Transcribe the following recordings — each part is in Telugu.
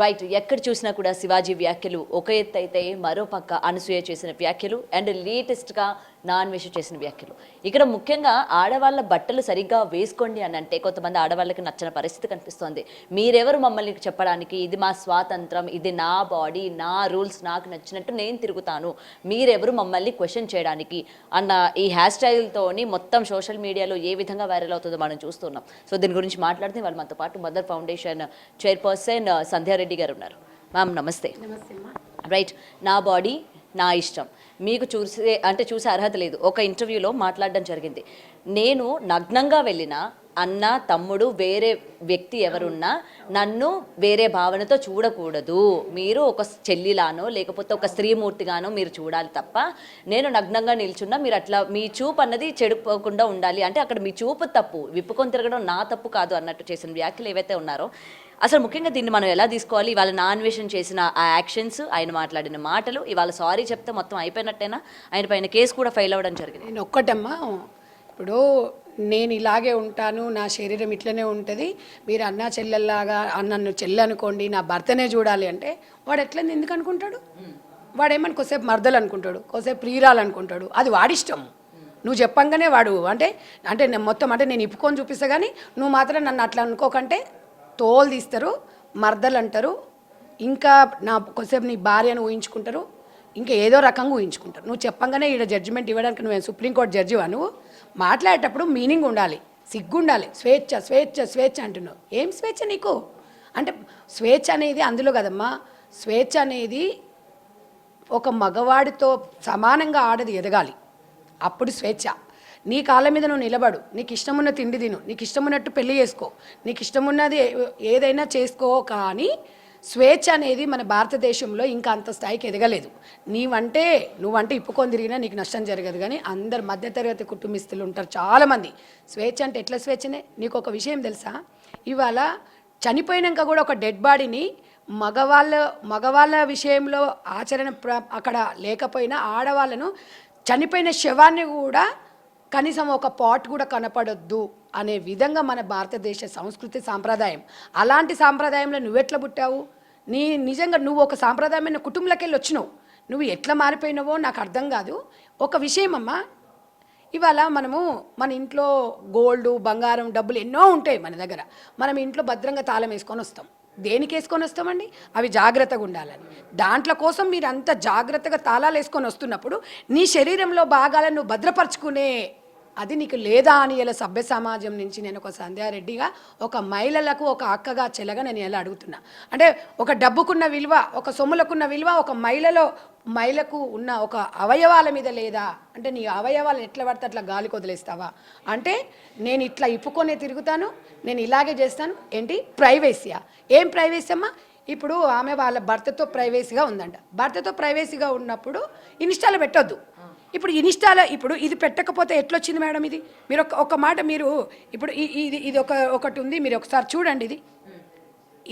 రైట్, ఎక్కడ చూసినా కూడా శివాజీ వ్యాఖ్యలు ఒక ఎత్తు అయితే, మరో పక్క అనసూయ చేసిన వ్యాఖ్యలు అండ్ లేటెస్ట్గా నాన్వేష్ చేసిన వ్యాఖ్యలు. ఇక్కడ ముఖ్యంగా ఆడవాళ్ళ బట్టలు సరిగ్గా వేసుకోండి అని అంటే కొంతమంది ఆడవాళ్ళకి నచ్చని పరిస్థితి కనిపిస్తోంది. మీరెవరు మమ్మల్ని చెప్పడానికి, ఇది మా స్వాతంత్రం, ఇది నా బాడీ, నా రూల్స్, నాకు నచ్చినట్టు నేను తిరుగుతాను, మీరెవరు మమ్మల్ని క్వశ్చన్ చేయడానికి అన్న ఈ హ్యాష్ స్టైల్తోని మొత్తం సోషల్ మీడియాలో ఏ విధంగా వైరల్ అవుతుందో మనం చూస్తున్నాం. సో దీని గురించి మాట్లాడితే వాళ్ళు మనతో పాటు మదర్ ఫౌండేషన్ చైర్పర్సన్ సంధ్యారెడ్డి గారు ఉన్నారు. మ్యామ్ నమస్తే. రైట్, నా బాడీ నా ఇష్టం, మీకు చూసే అర్హత లేదు. ఒక ఇంటర్వ్యూలో మాట్లాడడం జరిగింది, నేను నగ్నంగా వెళ్ళినా అన్న తమ్ముడు వేరే వ్యక్తి ఎవరున్నా నన్ను వేరే భావనతో చూడకూడదు, మీరు ఒక చెల్లిలానో లేకపోతే ఒక స్త్రీమూర్తిగానో మీరు చూడాలి తప్ప, నేను నగ్నంగా నిల్చున్నా మీరు అట్లా మీ చూపు అన్నది చెడిపోకుండా ఉండాలి అంటే అక్కడ మీ చూపు తప్పు, విప్పుకొని తిరగడం నా తప్పు కాదు అన్నట్టు చేసిన వ్యాఖ్యలు ఏవైతే ఉన్నారో అసలు ముఖ్యంగా దీన్ని మనం ఎలా తీసుకోవాలి? ఇవాళ నాన్వేషన్ చేసిన ఆ యాక్షన్స్, ఆయన మాట్లాడిన మాటలు, ఇవాళ సారీ చెప్తే మొత్తం అయిపోయినట్టేనా? ఆయన పైన కేసు కూడా ఫైల్ అవ్వడం జరిగింది. నేను ఒక్కటమ్మా, ఇప్పుడు నేను ఇలాగే ఉంటాను, నా శరీరం ఇట్లనే ఉంటుంది, మీరు అన్నా చెల్లెల్లాగా నన్ను చెల్లి అనుకోండి, నా భర్తనే చూడాలి అంటే వాడు ఎట్లని ఎందుకు అనుకుంటాడు? వాడేమని కొద్దిసేపు మర్దలు అనుకుంటాడు, కొద్దిసేపు ప్రియురాలు అనుకుంటాడు, అది వాడిష్టం. నువ్వు చెప్పంగానే వాడు అంటే మొత్తం అంటే నేను ఇప్పుకొని చూపిస్తా కానీ నువ్వు మాత్రం నన్ను అట్లా అనుకోకంటే తోలు తీస్తారు, మర్దలు అంటారు, ఇంకా నా కొద్దిసేపు నీ భార్యను ఊహించుకుంటారు, ఇంకా ఏదో రకంగా ఊహించుకుంటారు. నువ్వు చెప్పంగానే ఈడ జడ్జిమెంట్ ఇవ్వడానికి నువ్వు సుప్రీంకోర్టు జడ్జివా? నువ్వు మాట్లాడేటప్పుడు మీనింగ్ ఉండాలి, సిగ్గు ఉండాలి. స్వేచ్ఛ స్వేచ్ఛ స్వేచ్ఛ అంటున్నావు, ఏం స్వేచ్ఛ నీకు? అంటే స్వేచ్ఛ అనేది అందులో కదమ్మా, స్వేచ్ఛ అనేది ఒక మగవాడితో సమానంగా ఆడది ఎదగాలి, అప్పుడు స్వేచ్ఛ. నీ కాళ్ళ మీద నువ్వు నిలబడు, నీకు ఇష్టమున్న తిండి తిను, నీకు ఇష్టమున్నట్టు పెళ్లి చేసుకో, నీకు ఇష్టమున్నది ఏదైనా చేసుకో, కానీ స్వేచ్ఛ అనేది మన భారతదేశంలో ఇంకా అంత స్థాయికి ఎదగలేదు. నువ్వంటే ఇప్పుకొని తిరిగినా నీకు నష్టం జరగదు, కానీ అందరు మధ్యతరగతి కుటుంబస్తులు ఉంటారు చాలామంది. స్వేచ్ఛ అంటే ఎట్లా స్వేచ్ఛనే? నీకు ఒక విషయం తెలుసా, ఇవాళ చనిపోయినాక కూడా ఒక డెడ్ బాడీని మగవాళ్ళ విషయంలో ఆచరణ అక్కడ లేకపోయినా ఆడవాళ్ళను చనిపోయిన శవాన్ని కూడా కనీసం ఒక పాట్ కూడా కనపడొద్దు అనే విధంగా మన భారతదేశ సంస్కృతి సాంప్రదాయం. అలాంటి సాంప్రదాయంలో నువ్వెట్లా పుట్టావు? నిజంగా నువ్వు ఒక సాంప్రదాయమైన కుటుంబంలోకి వెళ్ళి వచ్చినావు, నువ్వు ఎట్లా మారిపోయినావో నాకు అర్థం కాదు. ఒక విషయం అమ్మా, ఇవాళ మన ఇంట్లో గోల్డ్, బంగారం, డబ్బులు ఎన్నో ఉంటాయి మన దగ్గర, మనం ఇంట్లో భద్రంగా తాళం వేసుకొని వస్తాం. దేనికి వేసుకొని వస్తామండి? అవి జాగ్రత్తగా ఉండాలని. దాంట్లో కోసం మీరు అంత జాగ్రత్తగా తాళాలు వేసుకొని వస్తున్నప్పుడు నీ శరీరంలో భాగాలను నువ్వు భద్రపరుచుకునే అది నీకు లేదా అని ఇలా సభ్య సమాజం నుంచి నేను ఒక సంధ్యారెడ్డిగా, ఒక మహిళలకు ఒక అక్కగా చెల్లగా నేను ఎలా అడుగుతున్నా అంటే, ఒక డబ్బుకున్న విలువ, ఒక సొమ్ములకున్న విలువ ఒక మహిళకు ఉన్న ఒక అవయవాల మీద లేదా అంటే, నీ అవయవాలు ఎట్లా పడితే అట్లా గాలికి వదిలేస్తావా అంటే, నేను ఇట్లా ఇప్పుకొనే తిరుగుతాను, నేను ఇలాగే చేస్తాను. ఏంటి ప్రైవేసీయా? ఏం ప్రైవేసీ అమ్మా? ఇప్పుడు ఆమె వాళ్ళ భర్తతో ప్రైవేసీగా ఉందంట, భర్తతో ప్రైవేసీగా ఉన్నప్పుడు ఇన్స్టాలో పెట్టొద్దు. ఇప్పుడు ఇన్స్టాలో ఇప్పుడు ఇది పెట్టకపోతే ఎట్లొచ్చింది మేడం? ఇది మీరు ఒక మాట, మీరు ఇప్పుడు ఇది ఒకటి ఉంది, మీరు ఒకసారి చూడండి. ఇది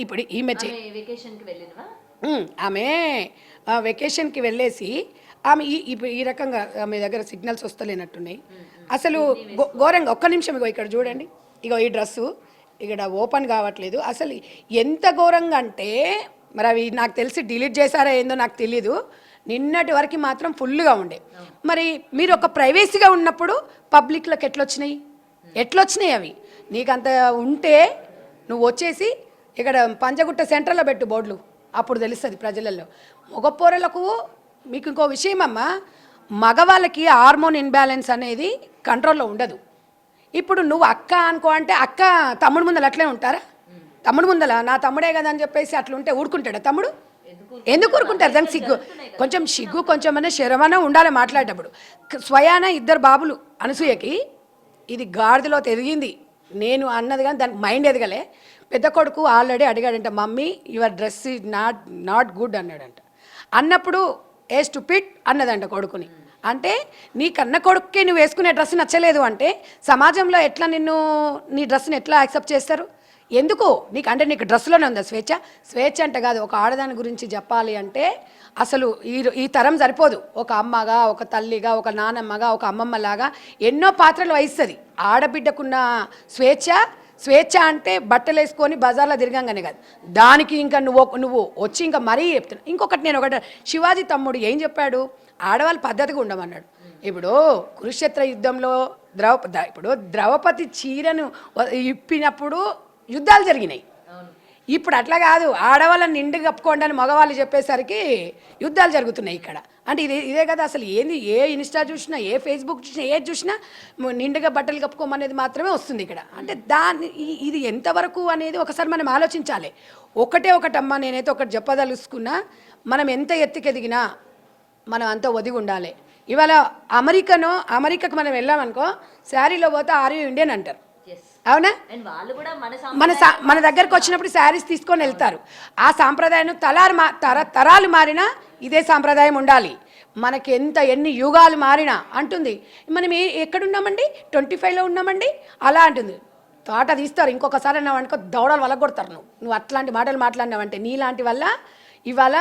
ఇప్పుడు ఆమె వెకేషన్కి వెళ్ళేసి ఆమె ఈ రకంగా ఆమె దగ్గర సిగ్నల్స్ వస్తలేనట్టున్నాయి అసలు ఘోరంగా. ఒక్క నిమిషం, ఇగో ఇక్కడ చూడండి, ఇగో ఈ డ్రెస్సు ఇక్కడ ఓపెన్ కావట్లేదు. అసలు ఎంత ఘోరంగా అంటే, మరి అవి నాకు తెలిసి డిలీట్ చేశారా ఏందో నాకు తెలీదు, నిన్నటి వరకు మాత్రం ఫుల్గా ఉండే. మరి మీరు ఒక ప్రైవేసీగా ఉన్నప్పుడు పబ్లిక్లోకి ఎట్లొచ్చినాయి అవి? నీకంత ఉంటే నువ్వు వచ్చేసి ఇక్కడ పంజగుట్ట సెంటర్లో పెట్టు బోర్డులు, అప్పుడు తెలుస్తుంది ప్రజలలో. మగపోరలకు మీకు ఇంకో విషయం అమ్మా, మగవాళ్ళకి హార్మోన్ ఇన్బ్యాలెన్స్ అనేది కంట్రోల్లో ఉండదు. ఇప్పుడు నువ్వు అక్క అనుకో అంటే అక్క తమ్ముడు ముందర అట్లే ఉంటారా? తమ్ముడు ముందర నా తమ్ముడే కదా అని చెప్పేసి అట్లుంటే ఊరుకుంటాడా తమ్ముడు? ఎందుకు ఊరుకుంటారు? దానికి సిగ్గు కొంచెం శరమన ఉండాలి మాట్లాడేటప్పుడు. స్వయాన ఇద్దరు బాబులు అనసూయకి, ఇది గాడిదలో ఎదిగింది నేను అన్నది కానీ దానికి మైండ్ ఎదగలే. పెద్ద కొడుకు ఆల్రెడీ అడిగాడంట, mummy your dress is not good అన్నాడంట. అన్నప్పుడు ఏ స్టూపిడ్ అన్నదంట కొడుకుని. అంటే నీ కన్న కొడుక్కి నువ్వు వేసుకునే డ్రెస్ నచ్చలేదు అంటే సమాజంలో ఎట్లా నీ డ్రెస్ని ఎట్లా యాక్సెప్ట్ చేస్తారు? ఎందుకు నీకు డ్రెస్లోనే ఉందా స్వేచ్ఛ? స్వేచ్ఛ అంటే కాదు, ఒక ఆడదాని గురించి చెప్పాలి అంటే అసలు ఈ తరం సరిపోదు. ఒక అమ్మగా, ఒక తల్లిగా, ఒక నానమ్మగా, ఒక అమ్మమ్మలాగా ఎన్నో పాత్రలు వహిస్తుంది. ఆడబిడ్డకున్న స్వేచ్ఛ స్వేచ్ఛ అంటే బట్టలు వేసుకొని బజార్లో తిరగంగానే కాదు, దానికి ఇంకా నువ్వు వచ్చి ఇంకా మరీ చెప్తున్నావు. ఇంకొకటి నేను ఒకటి, శివాజీ తమ్ముడు ఏం చెప్పాడు, ఆడవాళ్ళు పద్ధతిగా ఉండమన్నాడు. ఇప్పుడు కురుక్షేత్ర యుద్ధంలో ఇప్పుడు ద్రౌపది చీరను ఇప్పినప్పుడు యుద్ధాలు జరిగినాయి. ఇప్పుడు అట్లా కాదు, ఆడవాళ్ళని నిండు కప్పుకోండి అని మగవాళ్ళు చెప్పేసరికి యుద్ధాలు జరుగుతున్నాయి ఇక్కడ. అంటే ఇదే కదా అసలు ఏంది, ఏ ఇన్స్టా చూసినా, ఏ ఫేస్బుక్ చూసినా, ఏది చూసినా నిండుగా బట్టలు కప్పుకోమనేది మాత్రమే వస్తుంది ఇక్కడ. అంటే ఇది ఎంతవరకు అనేది ఒకసారి మనం ఆలోచించాలి. ఒకటమ్మా, నేనైతే ఒకటి చెప్పదలుచుకున్నా, మనం ఎంత ఎత్తుకెదిగినా మనం అంత ఒదిగి ఉండాలి. ఇవాళ అమెరికాకు మనం వెళ్ళామనుకో, శారీలో పోతే ఆర్ యు ఇండియన్ అంటారు, అవునా? మన దగ్గరకు వచ్చినప్పుడు శారీస్ తీసుకొని వెళ్తారు. ఆ సాంప్రదాయం తరాలు మారినా ఇదే సాంప్రదాయం ఉండాలి. మనకి ఎన్ని యుగాలు మారినా అంటుంది. మనం ఎక్కడున్నామండి, 25లో ఉన్నామండి అలా అంటుంది. తోట తీస్తారు, ఇంకొకసారి అన్నావనుకో దౌడలు వలగొడతారు. నువ్వు అట్లాంటి మాటలు మాట్లాడినావంటే నీలాంటి వల్ల ఇవాళ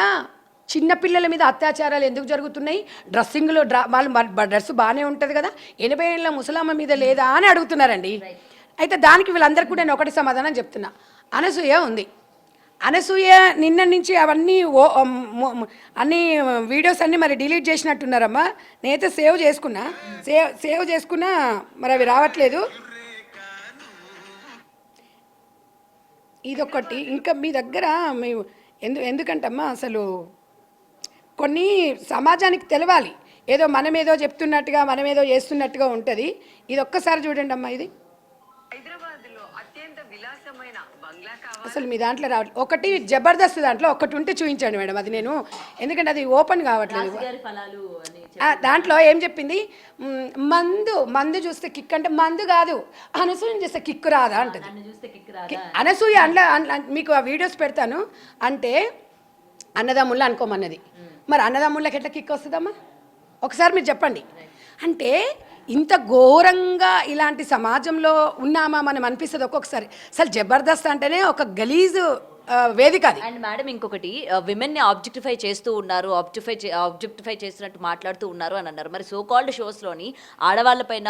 చిన్నపిల్లల మీద అత్యాచారాలు ఎందుకు జరుగుతున్నాయి? డ్రెస్సింగ్లో వాళ్ళు డ్రెస్ బాగానే ఉంటుంది కదా, 80 ఏళ్ళ ముసలమ్మ మీద లేదా అని అడుగుతున్నారండి. అయితే దానికి వీళ్ళందరికీ కూడా నేను ఒకటి సమాధానం చెప్తున్నా. అనసూయ ఉంది. అనసూయ నిన్న నుంచి అవన్నీ అన్ని వీడియోస్ అన్నీ మరి డిలీట్ చేసినట్టున్నారమ్మా. నేనైతే సేవ్ చేసుకున్నా మరి అవి రావట్లేదు. ఇదొకటి. ఇంకా మీ దగ్గర ఎందుకంటమ్మా అసలు కొన్ని సమాజానికి తెలవాలి. ఏదో మనమేదో చెప్తున్నట్టుగా మనమేదో చేస్తున్నట్టుగా ఉంటుంది. ఇది ఒక్కసారి చూడండి అమ్మా. ఇది అసలు మీ దాంట్లో రావట్లేదు. ఒకటి జబర్దస్త్ దాంట్లో ఒకటి ఉంటే చూపించండి మేడం. అది నేను ఎందుకంటే అది ఓపెన్ కావట్లేదు. దాంట్లో ఏం చెప్పింది, మందు చూస్తే కిక్ అంటే మందు కాదు, అనసూయ చూస్తే కిక్కు రాదా అంటది. అనసూయ మీకు ఆ వీడియోస్ పెడతాను. అంటే అన్నదమ్ముళ్ళు అనుకోమన్నది. మరి అన్నదమ్ముళ్ళకి ఎట్లా కిక్ వస్తుందమ్మా ఒకసారి మీరు చెప్పండి. అంటే ఇంత ఘోరంగా ఇలాంటి సమాజంలో ఉన్నామా మనం అనిపిస్తుంది ఒక్కొక్కసారి. అసలు జబర్దస్త్ అంటేనే ఒక గలీజు వేదిక అది. అండ్ మేడం ఇంకొకటి, విమెన్ని ఆబ్జెక్టిఫై చేస్తూ ఉన్నారు, ఆబ్జెక్టిఫై చేస్తున్నట్టు మాట్లాడుతూ ఉన్నారు అని అన్నారు. మరి సో కాల్డ్ షోస్లోని ఆడవాళ్ళపైన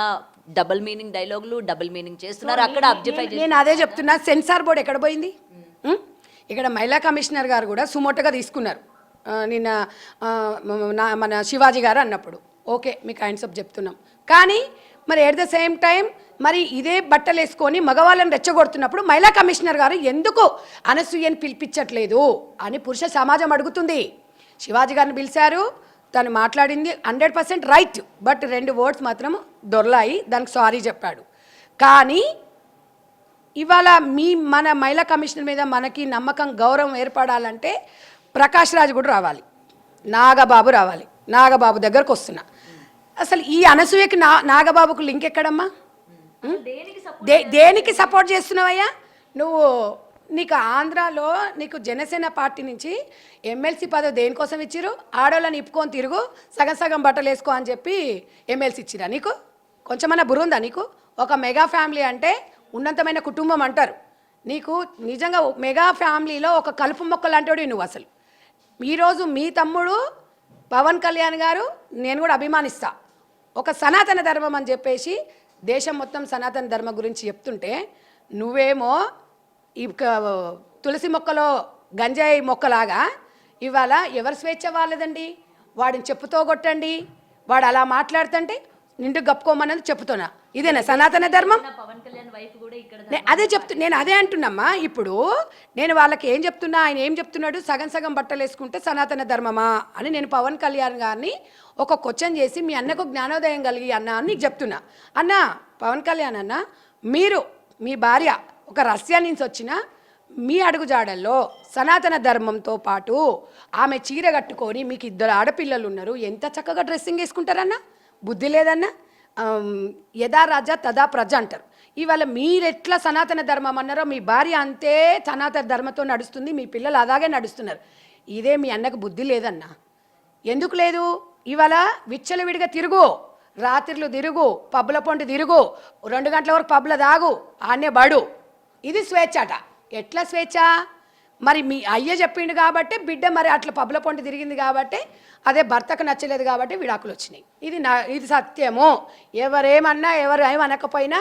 డబుల్ మీనింగ్ డైలాగులు, డబుల్ మీనింగ్ చేస్తున్నారు. అక్కడ ఆబ్జెక్టిఫై నేను అదే చెప్తున్నా. సెన్సార్ బోర్డు ఎక్కడ పోయింది? ఇక్కడ మహిళా కమిషనర్ గారు కూడా సుమోటోగా తీసుకున్నారు నిన్న మన శివాజీ గారు అన్నప్పుడు. ఓకే, మీకు హ్యాండ్స్ అప్ చెప్తున్నాం. కానీ మరి ఎట్ ద సేమ్ టైం మరి ఇదే బట్టలు వేసుకొని మగవాళ్ళని రెచ్చగొడుతున్నప్పుడు మహిళా కమిషనర్ గారు ఎందుకు అనసూయని పిలిపించట్లేదు అని పురుష సమాజం అడుగుతుంది. శివాజీ గారిని పిలిచారు, తను మాట్లాడింది 100% రైట్. బట్ 2 వర్డ్స్ మాత్రం దొర్లాయి, దానికి సారీ చెప్పాడు. కానీ ఇవాళ మన మహిళా కమిషనర్ మీద మనకి నమ్మకం, గౌరవం ఏర్పడాలంటే ప్రకాష్ రాజ్ కూడా రావాలి, నాగబాబు రావాలి. నాగబాబు దగ్గరకు వస్తున్నా. అసలు ఈ అనసూయకి నాగబాబుకు లింక్ ఎక్కడమ్మా? దేనికి సపోర్ట్ చేస్తున్నావయ్యా నువ్వు? నీకు ఆంధ్రాలో నీకు జనసేన పార్టీ నుంచి ఎమ్మెల్సీ పదవి దేనికోసం ఇచ్చిరు? ఆడవాళ్ళని ఇప్పుకొని తిరుగు, సగం సగం బట్టలు వేసుకో అని చెప్పి ఎమ్మెల్సీ ఇచ్చిరా నీకు? కొంచెమన్నా బుర్రుందా నీకు? ఒక మెగా ఫ్యామిలీ అంటే ఉన్నతమైన కుటుంబం అంటారు. నీకు నిజంగా మెగా ఫ్యామిలీలో ఒక కలుపు మొక్క లాంటివాడు నువ్వు. అసలు ఈరోజు మీ తమ్ముడు పవన్ కళ్యాణ్ గారు నేను కూడా అభిమానిస్తా, ఒక సనాతన ధర్మం అని చెప్పేసి దేశం మొత్తం సనాతన ధర్మం గురించి చెప్తుంటే నువ్వేమో ఈ తులసి మొక్కలో గంజాయి మొక్కలాగా ఇవాళ ఎవరి స్వేచ్ఛ వాళ్ళదండి? వాడిని చెప్పుతో కొట్టండి, వాడు అలా మాట్లాడుతుంటే నిండు గప్పుకోమన్నది చెప్తున్నా. ఇదేనా సనాతన ధర్మం? అదే నేను అదే అంటున్నామ్మా. ఇప్పుడు నేను వాళ్ళకి ఏం చెప్తున్నా, ఆయన ఏం చెప్తున్నాడు, సగం సగం బట్టలు వేసుకుంటే సనాతన ధర్మమా అని నేను పవన్ కళ్యాణ్ గారిని ఒక క్వశ్చన్ చేసి మీ అన్నకు జ్ఞానోదయం కలిగి అన్న అని నీకు చెప్తున్నా. అన్న పవన్ కళ్యాణ్ అన్న, మీరు మీ భార్య ఒక రష్యా నుంచి వచ్చిన మీ అడుగుజాడల్లో సనాతన ధర్మంతో పాటు ఆమె చీర కట్టుకొని మీకు 2 ఆడపిల్లలు ఉన్నారు, ఎంత చక్కగా డ్రెస్సింగ్ వేసుకుంటారన్నా? బుద్ధి లేదన్నా? యథా రాజా తదా ప్రజ అంటారు. ఇవాళ మీరెట్లా సనాతన ధర్మం అన్నారో మీ భార్య అంతే సనాతన ధర్మంతో నడుస్తుంది, మీ పిల్లలు అలాగే నడుస్తున్నారు. ఇదే మీ అన్నకు బుద్ధి లేదన్నా? ఎందుకు లేదు? ఇవాళ విచ్చలవిడిగా తిరుగు, రాత్రులు తిరుగు, పబ్బుల పొంటి తిరుగు, 2 గంటల వరకు పబ్బుల దాగు, ఆనే బడు. ఇది స్వేచ్ఛ అట. ఎట్లా స్వేచ్ఛ? మరి మీ అయ్య చెప్పిండు కాబట్టి బిడ్డ మరి అట్లా పబ్బుల పొంటి తిరిగింది కాబట్టి అదే భర్తకు నచ్చలేదు కాబట్టి విడాకులు వచ్చినాయి. ఇది సత్యము. ఎవరేమన్నా ఎవరు ఏమనకపోయినా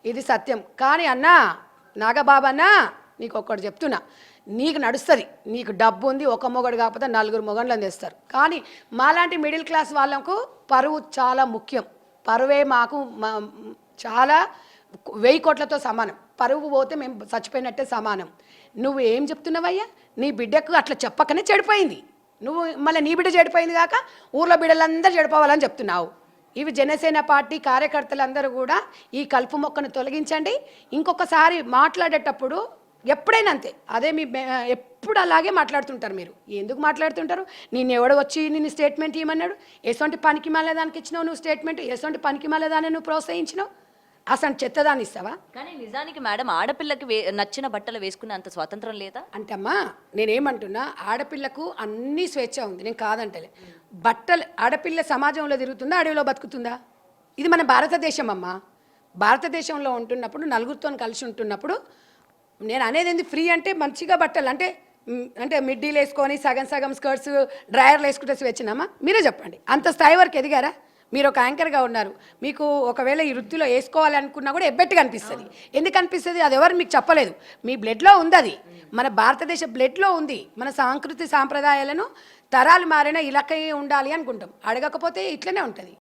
ఇది సత్యం. కానీ అన్నా నాగబాబన్నా నీకు ఒక్కటి చెప్తున్నా, నీకు నడుస్తుంది, నీకు డబ్బు ఉంది, ఒక మొగడు కాకపోతే 4 మొగళ్ళని తెస్తారు. కానీ మాలాంటి మిడిల్ క్లాస్ వాళ్ళకు పరువు చాలా ముఖ్యం. పరువే మాకు చాలా 1000 కోట్లతో సమానం. పరువు పోతే మేము చచ్చిపోయినట్టే సమానం. నువ్వు ఏం చెప్తున్నావయ్యా? నీ బిడ్డకు అట్లా చెప్పకనే చెడిపోయింది. నువ్వు మళ్ళీ నీ బిడ్డ చెడిపోయింది కాక ఊర్లో బిడ్డలందరూ చెడిపోవాలని చెప్తున్నావు. ఇవి జనసేన పార్టీ కార్యకర్తలందరూ కూడా ఈ కలుపు మొక్కను తొలగించండి. ఇంకొకసారి మాట్లాడేటప్పుడు ఎప్పుడైనా అంతే, అదే మీ ఎప్పుడు అలాగే మాట్లాడుతుంటారు. మీరు ఎందుకు మాట్లాడుతుంటారు? నేను ఎవడో వచ్చి నిన్ను స్టేట్మెంట్ ఇవ్వమన్నాడు? ఎటువంటి పనికి మాలే దానికి ఇచ్చినావు నువ్వు స్టేట్మెంట్? ఎటువంటి పనికి మాలే దాన్ని నువ్వు ప్రోత్సహించినావు? అసలు చెత్తదాన్ని ఇస్తావా? కానీ నిజానికి మేడం ఆడపిల్లకి నచ్చిన బట్టలు వేసుకునే అంత స్వాతంత్రం లేదా? అంటే అమ్మా నేనేమంటున్నా, ఆడపిల్లకు అన్ని స్వేచ్ఛ ఉంది, నేను కాదంటలే. బట్టలు ఆడపిల్ల సమాజంలో తిరుగుతుందా, అడవిలో బతుకుతుందా? ఇది మన భారతదేశం అమ్మా. భారతదేశంలో ఉంటున్నప్పుడు, నలుగురితో కలిసి ఉంటున్నప్పుడు, నేను అనేది ఏంది, ఫ్రీ అంటే మంచిగా బట్టలు అంటే అంటే మిడ్డీలు వేసుకొని సగం సగం స్కర్ట్స్ డ్రాయర్లు వేసుకుంటే స్వేచ్ఛనమ్మా? మీరే చెప్పండి. అంత స్థాయి వరకు ఎదిగారా? మీరు ఒక యాంకర్గా ఉన్నారు, మీకు ఒకవేళ ఈ వృత్తిలో వేసుకోవాలనుకున్నా కూడా ఎబ్బెట్టుగా అనిపిస్తుంది. ఎందుకు అనిపిస్తుంది? అది ఎవరు మీకు చెప్పలేదు, మీ బ్లడ్లో ఉంది. అది మన భారతదేశ బ్లడ్లో ఉంది. మన సంస్కృతి సాంప్రదాయాలను తరాలు మారినా ఇలాగే ఉండాలి అనుకుంటాం. అడగకపోతే ఇట్లనే ఉంటుంది.